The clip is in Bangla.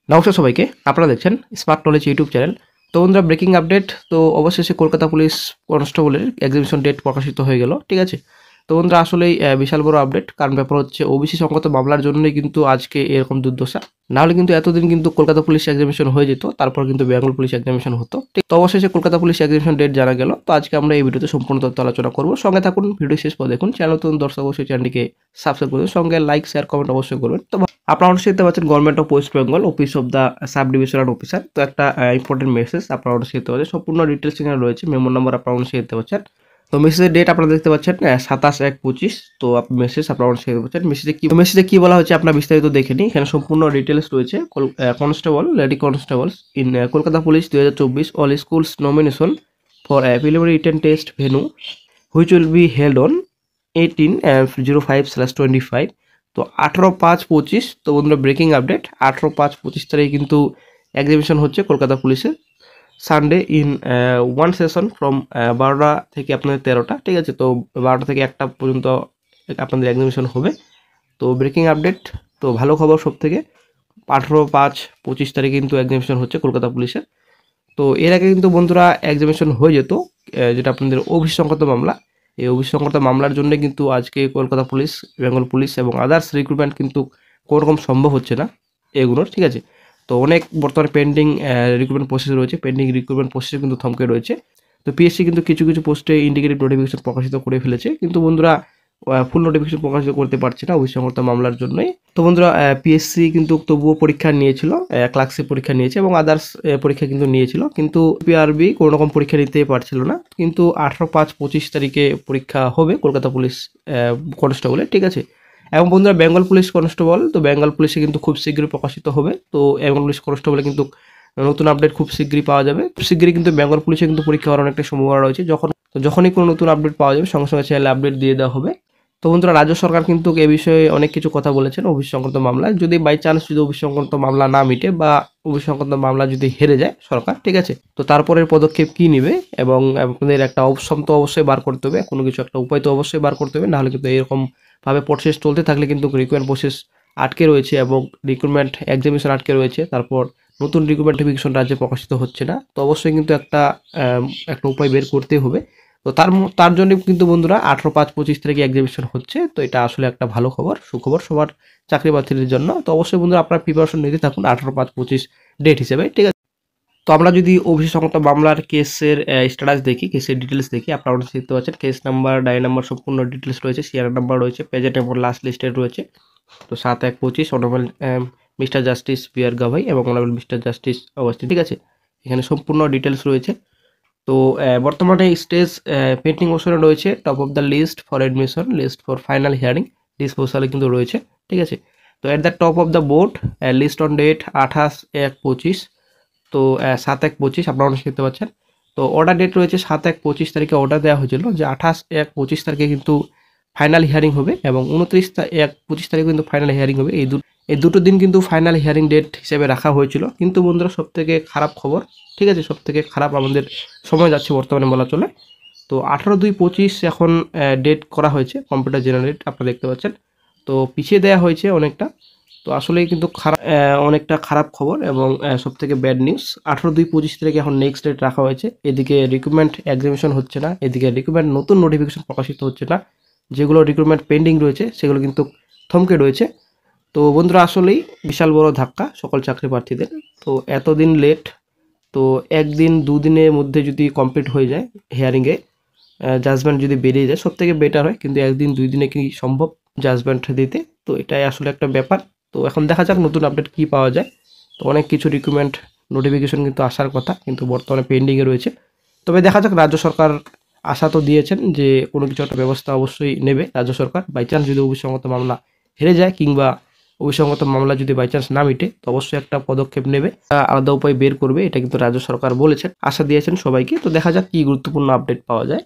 নমস্কার সবাইকে, আপনারা দেখছেন স্মার্ট নলেজ ইউটিউব চ্যানেল। তো বন্ধুরা, ব্রেকিং আপডেট। তো অবশেষে কলকাতা পুলিশ কনস্টেবলের এক্সিবিশন ডেট প্রকাশিত হয়ে গেল, ঠিক আছে। তো বন্ধুরা, আসলেই বিশাল বড় আপডেট। কারণ ব্যাপার হচ্ছে ওবিসি সংক্রান্ত মামলার জন্যই কিন্তু আজকে এরকম দুর্দশা। নাহলে কিন্তু এতদিন কিন্তু কলকাতা পুলিশ এক্সিবিশন হয়ে যেত, তারপর কিন্তু বেঙ্গল পুলিশ এক্সিবিশন হতো। ঠিক, তো অবশেষে কলকাতা পুলিশ এক্সিবিশন ডেট জানা গেল। তো আজকে আমরা এই ভিডিওতে সম্পূর্ণ তথ্য আলোচনা করবো। সঙ্গে থাকুন, ভিডিও শেষ পর দেখুন। চ্যানেল নতুন দর্শক অবশ্যই চ্যানেলটিকে সাবস্ক্রাইব করুন, সঙ্গে লাইক শেয়ার কমেন্ট অবশ্যই করবেন। তো আপনারা অবশ্যই দেখতে পাচ্ছেন government of West Bengal office of the sub divisional officer. তো একটা ইম্পর্টেন্ট মেসেজ আপনারা অবশ্যই দেখতে পাচ্ছেন, সম্পূর্ণ ডিটেলস এখানে রয়েছে। মেমো নাম্বার আপনারা অবশ্যই দেখতে পাচ্ছেন। তো মেসেজের ডেট আপনারা দেখতে পাচ্ছেন 27/1/25। তো মেসেজ আপনারা অবশ্যই দেখতে পাচ্ছেন। মেসেজে কি বলা হচ্ছে আপনারা বিস্তারিত দেখে নিন। এখানে সম্পূর্ণ ডিটেলস রয়েছে। Constable, lady constables in Kolkata police 2024 all schools nomination for preliminary written test venue which will be held on 18/05/25। তো 18/5/25। তো বন্ধুরা, ব্রেকিং আপডেট 18/5/25 তারিখে কিন্তু এক্সিবিশন হচ্ছে কলকাতা পুলিশের Sunday in one session from 12টা থেকে আপনাদের 13টা, ঠিক আছে। তো 12টা থেকে 1টা পর্যন্ত আপনাদের এক্সিবিশন হবে। তো ব্রেকিং আপডেট, তো ভালো খবর সব থেকে। 18/5/25 তারিখে কিন্তু এক্সিবিশন হচ্ছে কলকাতা পুলিশের। তো এর আগে কিন্তু বন্ধুরা এক্সিবিশন হয়ে যেত, যেটা আপনাদের ওবিসি সংক্রান্ত মামলা। এই ওবিসি সংক্রান্ত মামলার জন্য কিন্তু আজকে কলকাতা পুলিশ, বেঙ্গল পুলিশ এবং আদার্স রিক্রুটমেন্ট কিন্তু কোনোরকম সম্ভব হচ্ছে না এগুলোর, ঠিক আছে। তো অনেক বর্তমানে পেন্ডিং রিক্রুটমেন্ট প্রসেস রয়েছে, পেন্ডিং রিক্রুটমেন্ট প্রসেস কিন্তু থমকে রয়েছে। তো পিএসসি কিন্তু কিছু কিছু পোস্টে ইন্ডিকেটিভ নোটিফিকেশন প্রকাশিত করে ফেলেছে, কিন্তু বন্ধুরা ফুল নোটিফিকেশন প্রকাশিত করতে পারছে না ওবিসি সংক্রান্ত মামলার জন্যই। তো বন্ধুরা, পিএসসি কিন্তু তবুও পরীক্ষা নিয়েছিল, ক্লার্কশিপ পরীক্ষা নিয়েছে এবং আদার্স পরীক্ষা কিন্তু নিয়েছিল, কিন্তু পিআরবি কোনো রকম পরীক্ষা নিতে পারছিল না। কিন্তু 18/5/25 তারিখে পরীক্ষা হবে কলকাতা পুলিশ কনস্টেবলের, ঠিক আছে। এবং বন্ধুরা, বেঙ্গল পুলিশ কনস্টেবল, তো বেঙ্গল পুলিশে কিন্তু খুব শীঘ্রই প্রকাশিত হবে। তো বেঙ্গল পুলিশ কনস্টেবলে কিন্তু নতুন আপডেট খুব শীঘ্রই পাওয়া যাবে। খুব শীঘ্রই কিন্তু বেঙ্গল পুলিশে কিন্তু পরীক্ষা হওয়ার অনেকটা সম্ভাবনা রয়েছে। যখনই কোনো নতুন আপডেট পাওয়া যাবে সঙ্গে সঙ্গে চ্যানেলে আপডেট দিয়ে দেওয়া হবে। তো বন্ধুরা, রাজ্য সরকার কিন্তু এ বিষয়ে অনেক কিছু কথা বলেছেন ওবিসি সংক্রান্ত মামলায়। যদি বাই চান্স যদি ওবিসি সংক্রান্ত মামলা না মিটে বা ওবিসি সংক্রান্ত মামলা যদি হেরে যায় সরকার, ঠিক আছে, তো তারপরের পদক্ষেপ কি নেবে এবং আপনাদের একটা অপশন তো অবশ্যই বার করতে হবে, কোনো কিছু একটা উপায় তো অবশ্যই বার করতে হবে। নাহলে কিন্তু এরকম ভাবে প্রসেস চলতে থাকলে কিন্তু রিক্রুটমেন্ট প্রসেস আটকে রয়েছে এবং রিক্রুটমেন্ট এক্সামিনেশন আটকে রয়েছে। তারপর নতুন রিক্রুটমেন্ট নোটিফিকেশন রাজ্যে প্রকাশিত হচ্ছে না। তো অবশ্যই কিন্তু একটা উপায় বের করতে হবে। তো তার জন্য কিন্তু বন্ধুরা 18/5/25 তারিখে এক্সিবিশন হচ্ছে। তো এটা আসলে একটা ভালো খবর, সুখবর সবার চাকরি প্রার্থীদের জন্য। তো অবশ্যই বন্ধুরা, আপনারা প্রিপারেশন নিতে থাকুন 18/5/25 ডেট হিসেবে, ঠিক আছে। তো আমরা যদি ওবিসি সংক্রান্ত মামলার কেসের স্ট্যাটাস দেখি, কেসের ডিটেলস দেখি, আপনারা দেখতে পাচ্ছেন কেস নাম্বার, ডায়েরি নাম্বার সম্পূর্ণ ডিটেলস রয়েছে, সিআর নাম্বার রয়েছে, পেজেট এবং লাস্ট লিস্টেড রয়েছে। তো 7/1/25 honourable mister justice B R Gavai এবং অনারেবল মিস্টার জাস্টিস অবস্থিত, ঠিক আছে। এখানে সম্পূর্ণ ডিটেলস রয়েছে। তো বর্তমানে স্টেজ পেন্ডিং মোশনে রয়েছে top of the list for admission, list for final hearing ডিসপোজালে কিন্তু রয়েছে, ঠিক আছে। তো at the top of the board list on date 28/1/25। তো 7/1/25 আপনারা অনেক দেখতে পাচ্ছেন। তো অর্ডার ডেট রয়েছে 7/1/25 তারিখে অর্ডার দেওয়া হয়েছিল যে 28/1/25 তারিখে কিন্তু ফাইনাল হিয়ারিং হবে এবং 29/1/25 তারিখে কিন্তু ফাইনাল হিয়ারিং হবে। এই দুটো দিন কিন্তু ফাইনাল হিয়ারিং ডেট হিসেবে রাখা হয়েছিল। কিন্তু বন্ধুরা, সব থেকে খারাপ খবর, ঠিক আছে, সব থেকে খারাপ আমাদের সময় যাচ্ছে বর্তমানে বলা চলে। তো 18/2/25 এখন ডেট করা হয়েছে, কম্পিউটার জেনারেট আপনারা দেখতে পাচ্ছেন। তো পিছিয়ে দেওয়া হয়েছে অনেকটা। তো আসলেই কিন্তু অনেকটা খারাপ খবর এবং সব থেকে ব্যাড নিউজ। 18/2/25 তারিখে এখন নেক্সট ডেট রাখা হয়েছে। এদিকে রিক্রুটমেন্ট এক্সামিনেশন হচ্ছে না, এদিকে রিক্রুটমেন্ট নতুন নোটিফিকেশন প্রকাশিত হচ্ছে না, যেগুলো রিক্রুটমেন্ট পেন্ডিং রয়েছে সেগুলো কিন্তু থমকে রয়েছে। তো বন্ধুরা, আসলেই বিশাল বড় ধাক্কা সকল চাকরি প্রার্থীদের। তো এতদিন লেট, তো একদিন দুদিনের মধ্যে যদি কমপ্লিট হয়ে যায় হিয়ারিংয়ে, জাজমেন্ট যদি বেরিয়ে যায় সব থেকে বেটার হয়। কিন্তু একদিন দুই দিনে কি সম্ভব জাজমেন্ট দিতে? তো এটাই আসলে একটা ব্যাপার। তো এখন দেখা যাক নতুন আপডেট কী পাওয়া যায়। তো অনেক কিছু রিক্রুটমেন্ট নোটিফিকেশন কিন্তু আসার কথা, কিন্তু বর্তমানে পেন্ডিংয়ে রয়েছে। তবে দেখা যাক, রাজ্য সরকার আশা তো দিয়েছেন যে কোনো কিছু একটা ব্যবস্থা অবশ্যই নেবে রাজ্য সরকার। বাই চান্স যদি অভিসংগত মামলা হেরে যায় কিংবা অভিসংগত মামলা যদি বাই চান্স না মিটে, তো অবশ্যই একটা পদক্ষেপ নেবে, আলাদা উপায় বের করবে, এটা কিন্তু রাজ্য সরকার বলেছেন, আশা দিয়েছেন সবাইকে। তো দেখা যাক কি গুরুত্বপূর্ণ আপডেট পাওয়া যায়।